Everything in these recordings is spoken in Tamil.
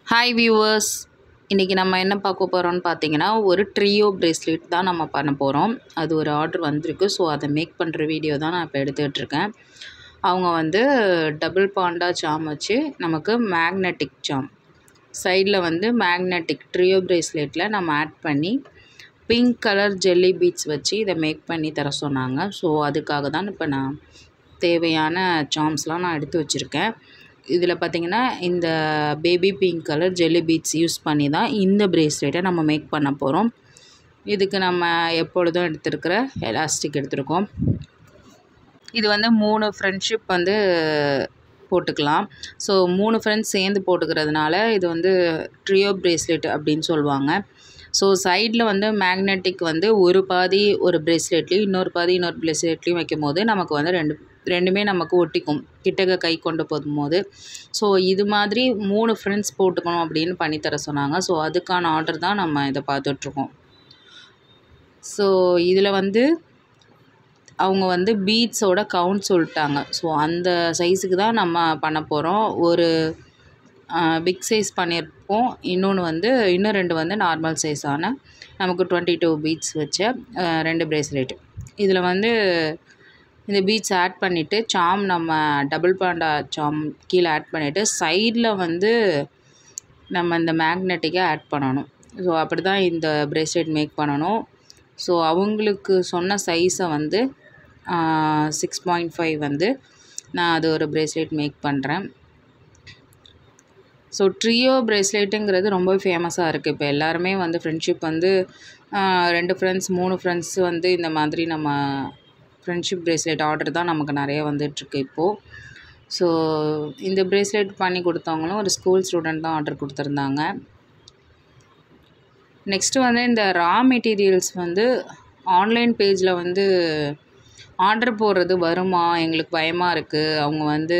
ஹாய் வியூவர்ஸ், இன்றைக்கி நம்ம என்ன பார்க்க போகிறோம்னு பார்த்தீங்கன்னா ஒரு ட்ரியோ பிரேஸ்லெட் தான் நம்ம பண்ண போகிறோம். அது ஒரு ஆர்டர் வந்திருக்கு. ஸோ அதை மேக் பண்ணுற வீடியோ தான் நான் இப்போ எடுத்துகிட்ருக்கேன். அவங்க வந்து டபுள் பாண்டா சாம் வச்சு நமக்கு மேக்னெட்டிக் சாம் சைடில் வந்து மேக்னெட்டிக் ட்ரியோ பிரேஸ்லெட்டில் நம்ம ஆட் பண்ணி பிங்க் கலர் ஜெல்லி பீட்ஸ் வச்சு இதை மேக் பண்ணி தர சொன்னாங்க. ஸோ அதுக்காக தான் இப்போ நான் தேவையான சாம்ஸ்லாம் நான் எடுத்து வச்சுருக்கேன். இதில் பார்த்திங்கன்னா இந்த baby pink colour jelly beads use பண்ணி தான் இந்த பிரேஸ்லெட்டை நம்ம மேக் பண்ண போகிறோம். இதுக்கு நம்ம எப்பொழுதும் எடுத்துருக்கிற எலாஸ்டிக் எடுத்துருக்கோம். இது வந்து 3 ஃப்ரெண்ட்ஷிப் வந்து போட்டுக்கலாம். ஸோ 3 ஃப்ரெண்ட்ஸ் சேர்ந்து போட்டுக்கிறதுனால இது வந்து ட்ரியோ பிரேஸ்லெட் அப்படின்னு சொல்லுவாங்க. ஸோ சைடில் வந்து மேக்னெட்டிக் வந்து ஒரு பாதி ஒரு பிரேஸ்லெட்லேயும் இன்னொரு பாதி இன்னொரு பிரேஸ்லெட்லேயும் வைக்கும் போது நமக்கு வந்து ரெண்டுமே நமக்கு ஒட்டிக்கும் கிட்டக்க கை கொண்டு போகும்போது. ஸோ இது மாதிரி 3 ஃப்ரெண்ட்ஸ் போட்டுக்கணும் அப்படின்னு பண்ணித்தர சொன்னாங்க. ஸோ அதுக்கான ஆர்டர் தான் நம்ம இதை பார்த்துட்ருக்கோம். ஸோ இதில் வந்து அவங்க வந்து பீட்ஸோட கவுண்ட் சொல்லிட்டாங்க. ஸோ அந்த சைஸுக்கு தான் நம்ம பண்ண போகிறோம். ஒரு பிக் சைஸ் பண்ணியிருப்போம். இன்னொன்று வந்து இன்னும் 2 வந்து நார்மல் சைஸான நமக்கு 22 பீட்ஸ் வச்ச 2 பிரேஸ்லெட். இதில் வந்து இந்த பீட்ஸ் ஆட் பண்ணிவிட்டு சாம் நம்ம டபுள் பாண்டா சாம் கீழே ஆட் பண்ணிவிட்டு சைடில் வந்து நம்ம இந்த மேக்னெட்டிக்கை ஆட் பண்ணணும். ஸோ அப்படி தான் இந்த பிரேஸ்லெட் மேக் பண்ணணும். ஸோ அவங்களுக்கு சொன்ன சைஸை வந்து 6.5 வந்து நான் அது ஒரு பிரேஸ்லெட் மேக் பண்ணுறேன். ஸோ ட்ரியோ பிரேஸ்லெட்டுங்கிறது ரொம்ப ஃபேமஸாக இருக்குது. இப்போ எல்லாருமே வந்து ஃப்ரெண்ட்ஷிப் வந்து 2 ஃப்ரெண்ட்ஸ் 3 ஃப்ரெண்ட்ஸ் வந்து இந்த மாதிரி நம்ம ஃப்ரெண்ட்ஷிப் பிரேஸ்லெட் ஆர்டர் தான் நமக்கு நிறைய வந்துட்டுருக்கு இப்போது. ஸோ இந்த பிரேஸ்லெட் பண்ணி கொடுத்தவங்களும் ஒரு ஸ்கூல் ஸ்டூடெண்ட் தான் ஆர்டர் கொடுத்துருந்தாங்க. நெக்ஸ்ட்டு வந்து இந்த ரா மெட்டீரியல்ஸ் வந்து ஆன்லைன் பேஜில் வந்து ஆர்டர் போடுறது வருமா, எங்களுக்கு பயமாக இருக்குது, அவங்க வந்து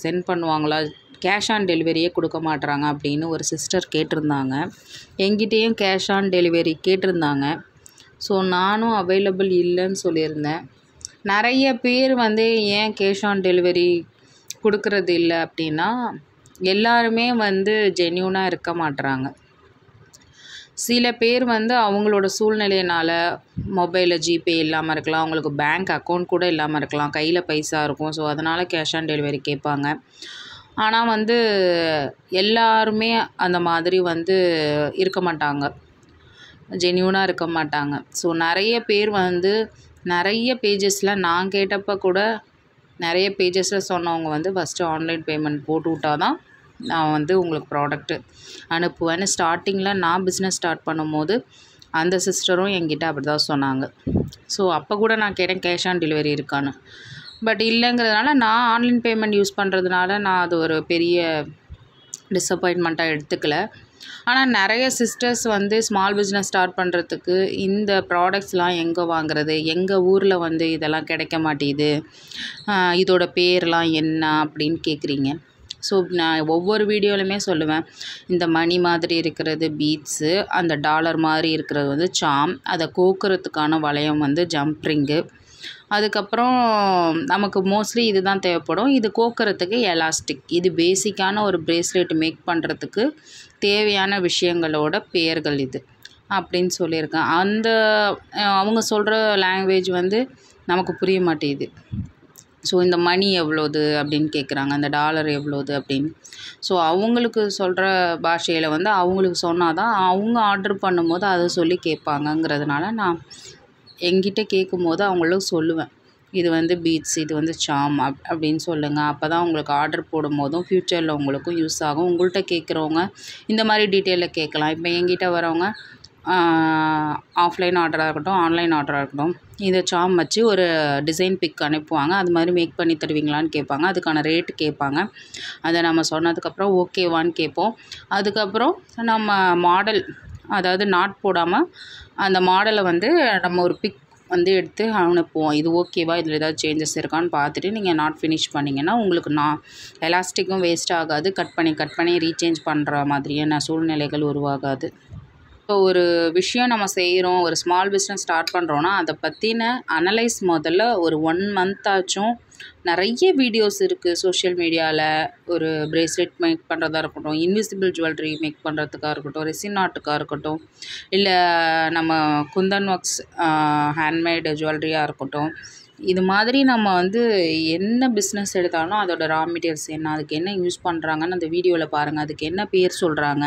சென்ட் பண்ணுவாங்களா, கேஷ் ஆன் டெலிவரியே கொடுக்க மாட்டுறாங்க அப்படின்னு ஒரு சிஸ்டர் கேட்டிருந்தாங்க. என்கிட்டேயும் கேஷ் ஆன் டெலிவரி கேட்டிருந்தாங்க. ஸோ நானும் அவைலபிள் இல்லைன்னு சொல்லியிருந்தேன். நிறைய பேர் வந்து ஏன் கேஷ் ஆன் டெலிவரி கொடுக்கறது இல்லை அப்படின்னா, எல்லாருமே வந்து ஜென்யூனாக இருக்க மாட்டுறாங்க. சில பேர் வந்து அவங்களோட சூழ்நிலையினால் மொபைலில் ஜிபே இல்லாமல் இருக்கலாம், அவங்களுக்கு பேங்க் அக்கௌண்ட் கூட இல்லாமல் இருக்கலாம், கையில் பைசா இருக்கும். ஸோ அதனால் கேஷ் ஆன் டெலிவரி கேட்பாங்க. ஆனால் வந்து எல்லாருமே அந்த மாதிரி வந்து இருக்க மாட்டாங்க, ஜென்யூனாக இருக்க மாட்டாங்க. ஸோ நிறைய பேர் வந்து நிறைய பேஜஸில் நான் கேட்டப்போ கூட நிறைய பேஜஸில் சொன்னவங்க வந்து ஃபஸ்ட்டு ஆன்லைன் பேமெண்ட் போட்டு விட்டால் தான் நான் வந்து உங்களுக்கு ப்ராடக்ட்டு அனுப்புவேன்னு ஸ்டார்டிங்கில் நான் பிஸ்னஸ் ஸ்டார்ட் பண்ணும்போது அந்த சிஸ்டரும் என்கிட்ட அப்படி தான் சொன்னாங்க. ஸோ அப்போ கூட நான் கேட்டேன் கேஷ் ஆன் டெலிவரி இருக்கான்னு. பட் இல்லைங்கிறதுனால நான் ஆன்லைன் பேமெண்ட் யூஸ் பண்ணுறதுனால நான் அது ஒரு பெரிய டிஸப்பாயின்மெண்ட்டாக எடுத்துக்கல. ஆனால் நிறைய சிஸ்டர்ஸ் வந்து ஸ்மால் பிஸ்னஸ் ஸ்டார்ட் பண்ணுறதுக்கு இந்த ப்ராடக்ட்ஸ்லாம் எங்கே வாங்குறது, எங்கள் ஊரில் வந்து இதெல்லாம் கிடைக்க மாட்டேங்குது, இதோட பேர்லாம் என்ன அப்படின்னு கேட்குறீங்க. ஸோ நான் ஒவ்வொரு வீடியோலையுமே சொல்லுவேன், இந்த மணி மாதிரி இருக்கிறது பீட்ஸு, அந்த டாலர் மாதிரி இருக்கிறது வந்து சாம், அதை கோக்குறதுக்கான வளையம் வந்து ஜம்ப் ரிங்கு, அதுக்கப்புறம் நமக்கு மோஸ்ட்லி இது தான் தேவைப்படும். இது கோக்குறதுக்கு எலாஸ்டிக். இது பேசிக்கான ஒரு பிரேஸ்லெட் மேக் பண்ணுறதுக்கு தேவையான விஷயங்களோட பெயர்கள் இது அப்படின்னு சொல்லியிருக்கேன். அவங்க சொல்கிற லாங்குவேஜ் வந்து நமக்கு புரிய மாட்டேங்குது. ஸோ இந்த மணி எவ்வளோது அப்படின்னு கேட்குறாங்க, அந்த டாலர் எவ்வளோது அப்படின்னு. ஸோ அவங்களுக்கு சொல்கிற பாஷையில் வந்து அவங்களுக்கு சொன்னால் தான் அவங்க ஆர்டர் பண்ணும்போது அதை சொல்லி கேட்பாங்கங்கிறதுனால நான் என்கிட்ட கேட்கும்போது அவங்களும் சொல்லுவேன், இது வந்து பீட்ஸ், இது வந்து சாம் அப்படின்னு சொல்லுங்கள். அப்போ தான் உங்களுக்கு ஆர்டர் போடும்போதும் ஃப்யூச்சரில் உங்களுக்கும் யூஸ் ஆகும். உங்கள்கிட்ட கேட்குறவங்க இந்த மாதிரி டீட்டெயிலில் கேட்கலாம். இப்போ என்கிட்ட வரவங்க ஆஃப்லைன் ஆர்டராக இருக்கட்டும், ஆன்லைன் ஆர்டராக இருக்கட்டும், இதை சாம் வச்சு ஒரு டிசைன் பிக் அனுப்புவாங்க, அது மாதிரி மேக் பண்ணி தருவீங்களான்னு கேட்பாங்க. அதுக்கான ரேட்டு கேட்பாங்க. அதை நம்ம சொன்னதுக்கப்புறம் ஓகேவான்னு கேட்போம். அதுக்கப்புறம் நம்ம மாடல், அதாவது நாட் போடாமல் அந்த மாடலை வந்து நம்ம ஒரு பிக் வந்து எடுத்து அனுப்புவோம். இது ஓகேவா, இதில் ஏதாவது சேஞ்சஸ் இருக்கான்னு பார்த்துட்டு நீங்கள் நாட் ஃபினிஷ் பண்ணிங்கன்னா உங்களுக்கு எலாஸ்டிக்கும் வேஸ்ட் ஆகாது, கட் பண்ணி ரீசேஞ்ச் பண்ணுற மாதிரியான சூழ்நிலைகள் உருவாகாது. இப்போ ஒரு விஷயம் நம்ம செய்கிறோம், ஒரு ஸ்மால் பிஸ்னஸ் ஸ்டார்ட் பண்ணுறோன்னா அதை பற்றின அனலைஸ் முதல்ல ஒரு 1 மந்த் ஆச்சும். நிறைய வீடியோஸ் இருக்குது சோஷியல் மீடியாவில். ஒரு பிரேஸ்லெட் மேக் பண்ணுறதா இருக்கட்டும், இன்விசிபிள் ஜுவல்லரி மேக் பண்ணுறதுக்காக இருக்கட்டும், ரெசின் ஆர்ட்டுக்காக இருக்கட்டும், இல்லை நம்ம குந்தன் ஒர்க்ஸ் ஹேண்ட்மேடு ஜுவல்லரியாக இருக்கட்டும். இது மாதிரி நம்ம வந்து என்ன பிஸ்னஸ் எடுத்தாலும் அதோட ரா மெட்டீரியல்ஸ் என்ன, அதுக்கு என்ன யூஸ் பண்ணுறாங்கன்னு அந்த வீடியோவில் பாருங்கள். அதுக்கு என்ன பேர் சொல்கிறாங்க,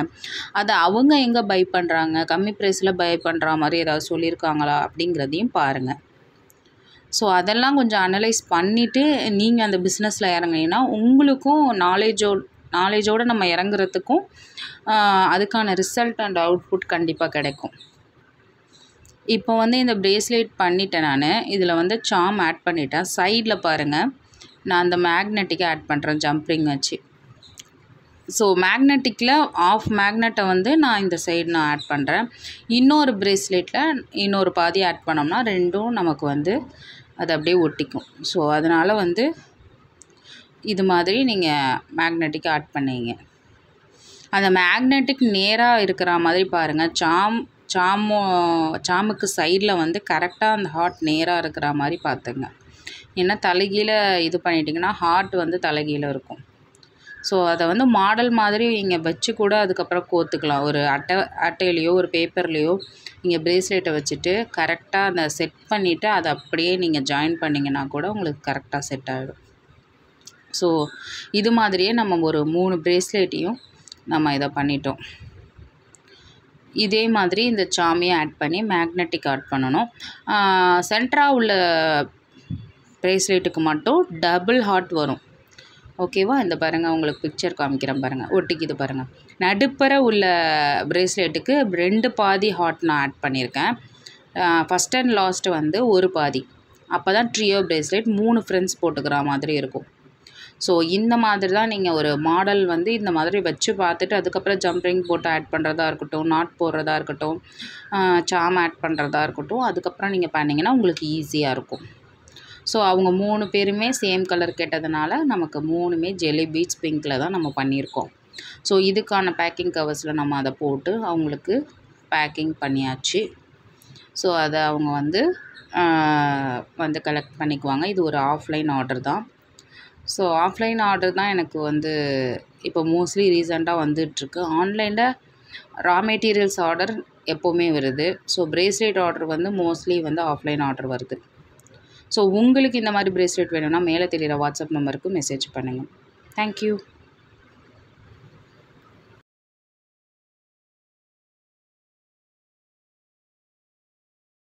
அதை அவங்க எங்கே பை பண்ணுறாங்க, கம்மி ப்ரைஸில் பை பண்ணுற மாதிரி ஏதாவது சொல்லியிருக்காங்களா அப்படிங்கிறதையும் பாருங்கள். ஸோ அதெல்லாம் கொஞ்சம் அனலைஸ் பண்ணிவிட்டு நீங்கள் அந்த பிஸ்னஸில் இறங்குனீங்கன்னா உங்களுக்கும் நாலேஜோடு நம்ம இறங்குறதுக்கும் அதுக்கான ரிசல்ட் அண்ட் அவுட்புட் கண்டிப்பாக கிடைக்கும். இப்போ வந்து இந்த பிரேஸ்லெட் பண்ணிட்டேன் நான். இதில் வந்து சாம் ஆட் பண்ணிட்டேன். சைடில் பாருங்கள், நான் அந்த மேக்னெட்டிக்கை ஆட் பண்ணுறேன் ஜம்ப்ரிங் வச்சு. ஸோ மேக்னெட்டிக்கில் ஆஃப் மேக்னெட்டை வந்து நான் இந்த சைடு நான் ஆட் பண்ணுறேன். இன்னொரு பிரேஸ்லெட்டில் இன்னொரு பாதி ஆட் பண்ணோம்னா ரெண்டும் நமக்கு வந்து அது அப்படியே ஒட்டிக்கும். ஸோ அதனால் வந்து இது மாதிரி நீங்கள் மேக்னெட்டிக் ஆட் பண்ணிங்க. அந்த மேக்னெட்டிக் நேராக இருக்கிற மாதிரி பாருங்கள். சாமுக்கு சைடில் வந்து கரெக்டாக அந்த ஹார்ட் நேராக இருக்கிற மாதிரி பார்த்துங்க. ஏன்னா தலைகீழ இது பண்ணிட்டிங்கன்னா ஹார்ட் வந்து தலைகீழ இருக்கும். ஸோ அதை வந்து மாடல் மாதிரி நீங்கள் வச்சு கூட அதுக்கப்புறம் கோத்துக்கலாம். ஒரு அட்டையிலையோ ஒரு பேப்பர்லேயோ நீங்கள் பிரேஸ்லெட்டை வச்சுட்டு கரெக்டாக அதை செட் பண்ணிவிட்டு அதை அப்படியே நீங்கள் ஜாயின் பண்ணிங்கன்னா கூட உங்களுக்கு கரெக்டாக செட் ஆகிடும். ஸோ இது மாதிரியே நம்ம ஒரு 3 பிரேஸ்லெட்டையும் நம்ம இதை பண்ணிட்டோம். இதே மாதிரி இந்த சாமியை ஆட் பண்ணி மேக்னெட்டிக் ஆட் பண்ணணும். சென்டராக உள்ள பிரேஸ்லெட்டுக்கு மட்டும் டபுள் ஹார்ட் வரும். ஓகேவா? இந்த பாருங்கள், உங்களுக்கு பிக்சர் காமிக்கிறேன் பாருங்கள், ஒட்டிக்குது பாருங்கள். நடுப்பற உள்ள பிரேஸ்லெட்டுக்கு 2 பாதி ஹார்ட் நான் ஆட் பண்ணியிருக்கேன். ஃபஸ்ட் அண்ட் லாஸ்ட்டு வந்து ஒரு பாதி. அப்போ தான் ட்ரியோ பிரேஸ்லெட் 3 ஃப்ரெண்ட்ஸ் போட்டுக்கிற மாதிரி இருக்கும். ஸோ இந்த மாதிரி தான் நீங்கள் ஒரு மாடல் வந்து இந்த மாதிரி வச்சு பார்த்துட்டு அதுக்கப்புறம் ஜம்ப்ரிங் போட்டு ஆட் பண்ணுறதா இருக்கட்டும், நாட் போடுறதா இருக்கட்டும், சாம் ஆட் பண்ணுறதா இருக்கட்டும், அதுக்கப்புறம் நீங்கள் பண்ணிங்கன்னா உங்களுக்கு ஈஸியாக இருக்கும். ஸோ அவங்க 3 பேருமே சேம் கலர் கேட்டதுனால நமக்கு 3மே ஜெல்லி பீட்ஸ் பிங்க்கில் தான் நம்ம பண்ணியிருக்கோம். ஸோ இதுக்கான பேக்கிங் கவர்ஸில் நம்ம அதை போட்டு அவங்களுக்கு பேக்கிங் பண்ணியாச்சு. ஸோ அதை அவங்க வந்து கலெக்ட் பண்ணிக்குவாங்க. இது ஒரு ஆஃப்லைன் ஆர்டர் தான். ஸோ ஆஃப்லைன் ஆர்டர் தான் எனக்கு வந்து இப்போ மோஸ்ட்லி ரீசெண்டாக வந்துட்டுருக்கு. ஆன்லைனில் ரா மெட்டீரியல்ஸ் ஆர்டர் எப்போவுமே வருது. ஸோ பிரேஸ்லெட் ஆர்டர் வந்து மோஸ்ட்லி வந்து ஆஃப்லைன் ஆர்டர் வருது. ஸோ உங்களுக்கு இந்த மாதிரி பிரேஸ்லெட் வேணும்னா மேலே தெரிகிற வாட்ஸ்அப் நம்பருக்கு மெசேஜ் பண்ணுங்கள். தேங்க்யூ.